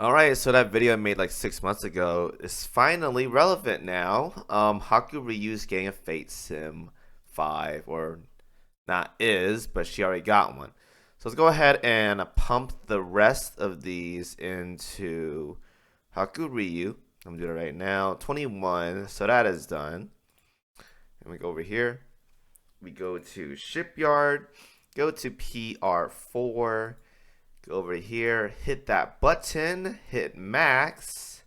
Alright, so that video I made like 6 months ago is finally relevant now. Hakuryuu's getting a Fate Sim 5, or not is, but she already got one. So let's go ahead and pump the rest of these into Hakuryu. I'm gonna do it right now. 21, so that is done. And we go over here. We go to Shipyard, go to PR4. Go over here, hit that button, hit max,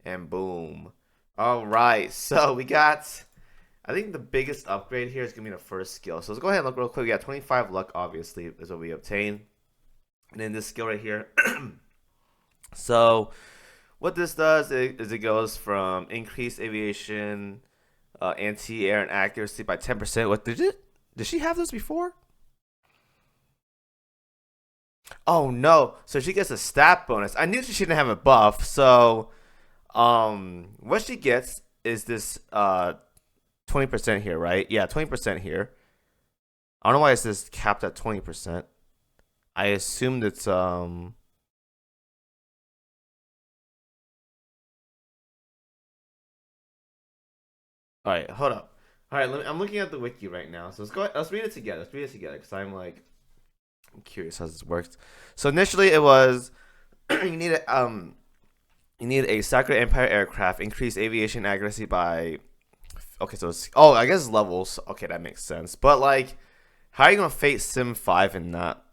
and boom. All right, so we got, I think the biggest upgrade here is going to be the first skill. So let's go ahead and look real quick. We got 25 luck, obviously, is what we obtain. And then this skill right here. So what this does is it goes from increased aviation, anti-air, and accuracy by 10%. What did it? Did she have this before? Oh no! So she gets a stat bonus. I knew she didn't have a buff. So, what she gets is this 20% here, right? Yeah, 20% here. I don't know why it's this capped at 20%. I assumed it's All right, hold up. All right, I'm looking at the wiki right now. So let's go. Let's read it together. Let's read it together because I'm curious how this works. So initially it was you need a Sakura Empire aircraft, increase aviation accuracy by. Okay, so it's, oh, I guess levels. Okay, that makes sense. But like, how are you gonna Fate Sim 5 and not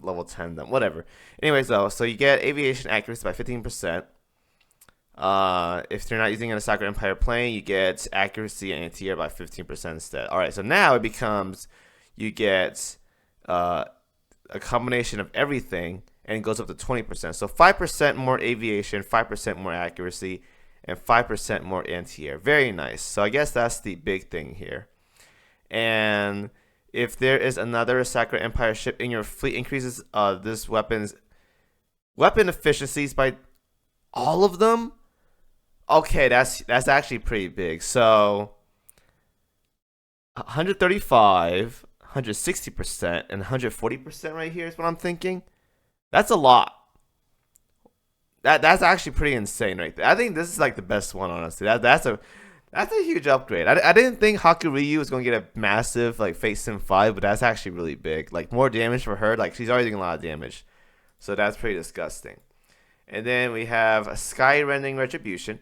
level 10? Then whatever. Anyways, though, so you get aviation accuracy by 15%. If you're not using a Sakura Empire plane, you get accuracy and anti-air by 15% instead. All right, so now it becomes you get a combination of everything, and it goes up to 20%. So 5% more aviation, 5% more accuracy, and 5% more anti-air. Very nice. So I guess that's the big thing here. And if there is another Sakura Empire ship in your fleet, increases this weapon's weapon efficiencies by all of them. Okay, that's actually pretty big. So 135, 160%, and 140% right here is what I'm thinking. That's a lot. That's actually pretty insane right there. I think this is like the best one, honestly. That's a huge upgrade. I didn't think Hakuryu was going to get a massive like Fate Sim 5, but that's actually really big. Like more damage for her. Like she's already doing a lot of damage. So that's pretty disgusting. And then we have a Sky Rending Retribution,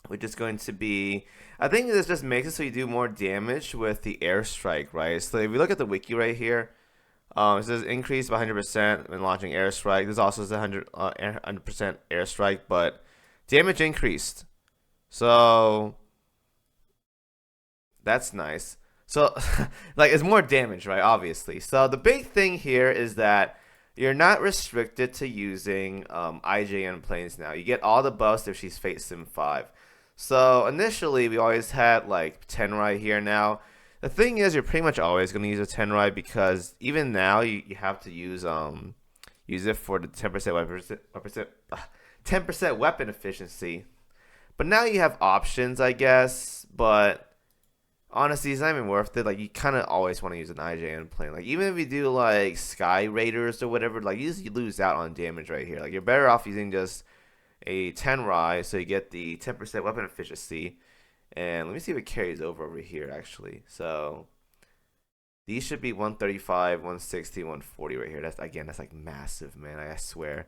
which is going to be, I think this just makes it so you do more damage with the airstrike, right? So if we look at the wiki right here, it says increase by 100% when launching airstrike. This also says 100% airstrike, but damage increased. So that's nice. So like it's more damage, right? Obviously. So the big thing here is that you're not restricted to using IJN planes now. You get all the buffs if she's Fate Sim 5. So initially we always had like Tenrai here. Now the thing is you're pretty much always going to use a Tenrai because even now you have to use it for the 10% weapon 10% weapon efficiency. But now you have options, I guess, but honestly, it's not even worth it. Like, you kind of always want to use an IJN plane. Like, even if you do, like, Sky Raiders or whatever, like, you lose out on damage right here. Like, you're better off using just a Tenrai so you get the 10% weapon efficiency. And let me see if it carries over here, actually. So, these should be 135, 160, 140 right here. That's, like, massive, man. I swear.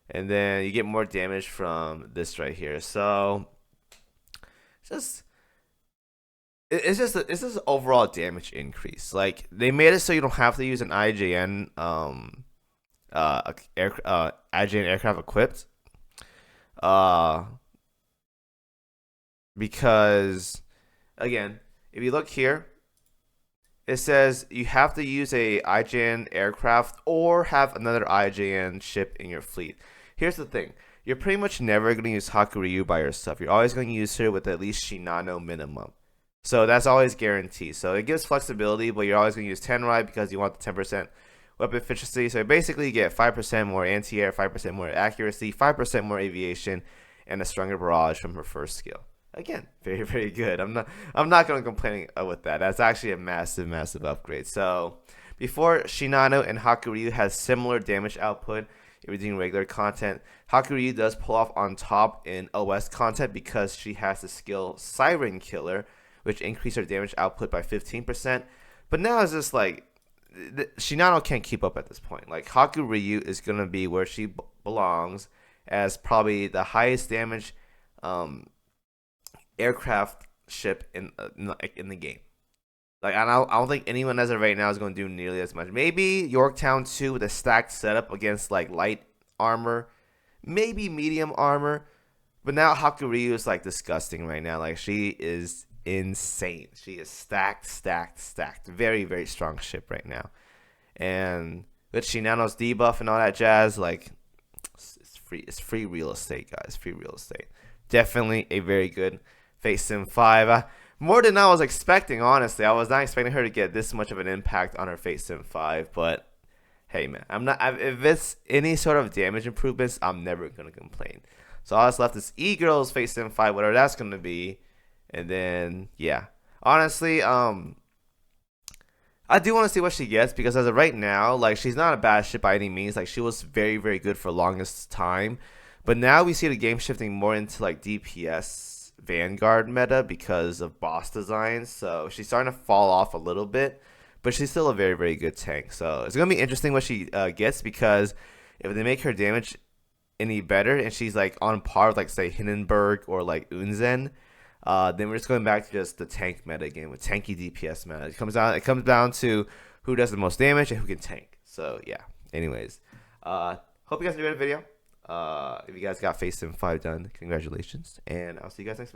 And then you get more damage from this right here. So, just it's just an overall damage increase. Like they made it so you don't have to use an IJN IJN aircraft equipped uh because again, if you look here, it says you have to use a IJN aircraft or have another IJN ship in your fleet. Here's the thing. You're pretty much never going to use Hakuryu by yourself. You're always going to use her with at least Shinano minimum. So that's always guaranteed. So it gives flexibility, but you're always going to use Tenrai because you want the 10% weapon efficiency. So basically you get 5% more anti-air, 5% more accuracy, 5% more aviation, and a stronger barrage from her first skill. Again, very, very good. I'm not going to complain with that. That's actually a massive, massive upgrade. So before, Shinano and Hakuryu had similar damage output. if you're doing regular content. Hakuryu does pull off on top in OS content because she has the skill Siren Killer, which increases her damage output by 15%. But now it's just like Shinano can't keep up at this point. Like Hakuryu is gonna be where she belongs as probably the highest damage aircraft ship in the game. Like I don't think anyone as of right now is going to do nearly as much. Maybe Yorktown 2 with a stacked setup against like light armor, maybe medium armor. But now Hakuryu is like disgusting right now. Like she is insane. She is stacked, stacked, stacked. Very, very strong ship right now. And with Shinano's debuff and all that jazz, like it's free real estate, guys. Free real estate. Definitely a very good Fate Sim 5. More than I was expecting, honestly. I was not expecting her to get this much of an impact on her Fate Sim 5, but hey, man, if it's any sort of damage improvements, I'm never gonna complain. So all that's left is E-Girl's Fate Sim 5, whatever that's gonna be, and then yeah, honestly, I do want to see what she gets because as of right now, like she's not a bad ship by any means. Like she was very, very good for longest time, but now we see the game shifting more into like DPS Vanguard meta because of boss designs. So she's starting to fall off a little bit, but she's still a very, very good tank. So it's gonna be interesting what she gets because if they make her damage any better and she's like on par with like say Hindenburg or like Unzen, then we're just going back to just the tank meta again with tanky DPS meta. It comes down to who does the most damage and who can tank. So yeah. Anyways, hope you guys enjoyed the video. If you guys got Fate Sim 5 done, congratulations, and I'll see you guys next video.